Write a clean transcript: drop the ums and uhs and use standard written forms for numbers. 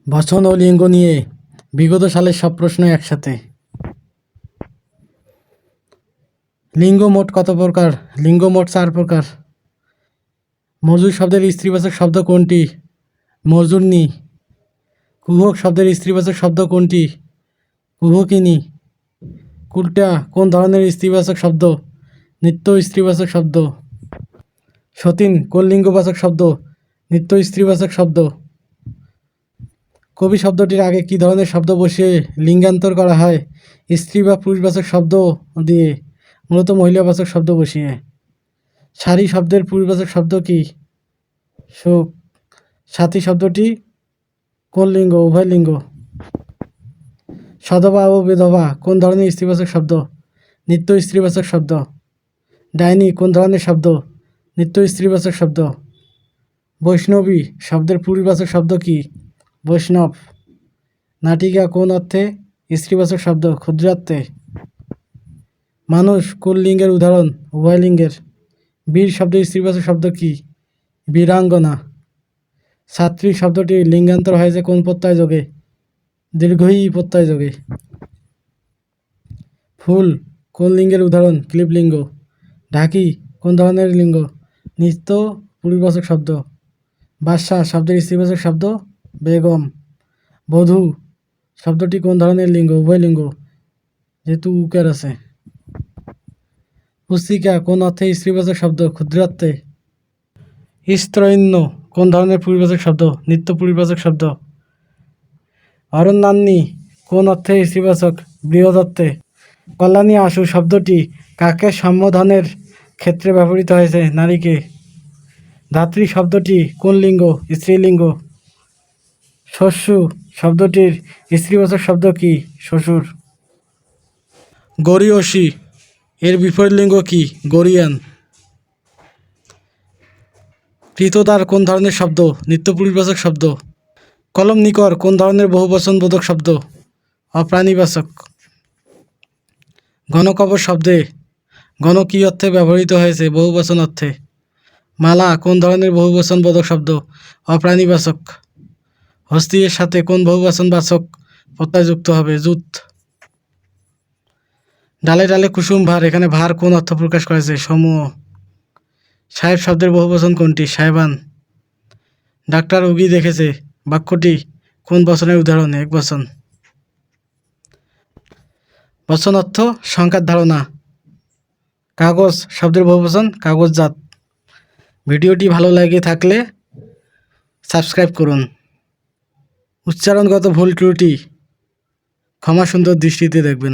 বচন ও লিঙ্গ নিয়ে বিগত সালের সব প্রশ্ন একসাথে। লিঙ্গ মোট কত প্রকার? লিঙ্গ মোট 4 প্রকার। মজুর শব্দের স্ত্রীবাচক শব্দ কোনটি? মজুরনি। কুহক শব্দের স্ত্রীবাচক শব্দ কোনটি? কুহকিনী। কুলটা কোন ধরনের স্ত্রীবাচক শব্দ? নিত্য স্ত্রীবাচক শব্দ। সতীন কোন লিঙ্গবাচক শব্দ? নিত্য স্ত্রীবাচক শব্দ। কবি শব্দটির আগে কী ধরনের শব্দ বসিয়ে লিঙ্গান্তর করা হয়? স্ত্রী বা পুরুষবাচক শব্দ দিয়ে, মূলত মহিলাবাচক শব্দ বসিয়ে। সারি শব্দের পুরুষবাচক শব্দ কি? সুখ। সাথী শব্দটি কোন লিঙ্গ? উভয় লিঙ্গ। সধবা ও বিধবা কোন ধরনের স্ত্রীবাচক শব্দ? নিত্য স্ত্রীবাচক শব্দ। ডাইনি কোন ধরনের শব্দ? নিত্য স্ত্রীবাচক শব্দ। বৈষ্ণবী শব্দের পুরুষবাচক শব্দ কি? বৈষ্ণব। নাটিকা কোন অর্থে স্ত্রীবাচক শব্দ? ক্ষুদ্রার্থে। মানুষ কোন লিঙ্গের উদাহরণ? উভয় লিঙ্গের। বীর শব্দের স্ত্রীবাচক শব্দ কি? বীরাঙ্গনা। ছাত্রী শব্দটি লিঙ্গান্তর হয়েছে কোন প্রত্যয় যোগে? দীর্ঘই প্রত্যয় যোগে। ফুল কোন লিঙ্গের উদাহরণ? ক্লীবলিঙ্গ। ঢাকি কোন ধরনের লিঙ্গ? নিত্য পুরুষবাচক শব্দ। বাদশা শব্দের স্ত্রীবাচক শব্দ? বেগম। বধূ শব্দটি কোন ধরনের লিঙ্গ? উভয় লিঙ্গ, যেহেতু উকার আছে। পুস্তিকা কোন অর্থে স্ত্রীবাচক শব্দ? ক্ষুদ্রার্থে। স্ত্রৈন্য কোন ধরনের পুরুষবাচক শব্দ? নিত্য পুরুষবাচক শব্দ। অরণ্যান্নী কোন অর্থে স্ত্রীবাচক? বৃহদত্তে। কল্যাণী আশু শব্দটি কাকে সম্বোধনের ক্ষেত্রে ব্যবহৃত হয়েছে? নারীকে। ধাত্রী শব্দটি কোন লিঙ্গ? স্ত্রীলিঙ্গ। শ্বশু শব্দটির স্ত্রীবাচক শব্দ কি? শ্বশুর। গরীয়সী এর বিপরীত লিঙ্গ কি? গরীয়ান। কৃতদার কোন ধরনের শব্দ? নিত্য পুরুষবাচক শব্দ। কলমনিকর কোন ধরনের বহুবচন বোধক শব্দ? অপ্রাণীবাচক। গণকবর শব্দে গণ কী অর্থে ব্যবহৃত হয়েছে? বহুবচন অর্থে। মালা কোন ধরনের বহুবচন বোধক শব্দ? অপ্রাণীবাচক। হস্তি এর সাথে কোন বহুবচন বাচক প্রত্যয় যুক্ত হবে? যুত। ডালে ডালে কুসুম ভার, এখানে ভার কোন অর্থ প্রকাশ করেছে? সমূহ। সাহেব শব্দের বহুবচন কোনটি? সাহেবান। ডাক্তার রোগী দেখেছে বাক্যটি কোন বচনের উদাহরণ? একবচন। বচন অর্থ সংখ্যার ধারণা। কাগজ শব্দের বহুবচন? কাগজজাত। ভিডিওটি ভালো লাগে থাকলে সাবস্ক্রাইব করুন। উচ্চারণগত ভুল ত্রুটি ক্ষমা সুন্দর দৃষ্টিতে দেখবেন।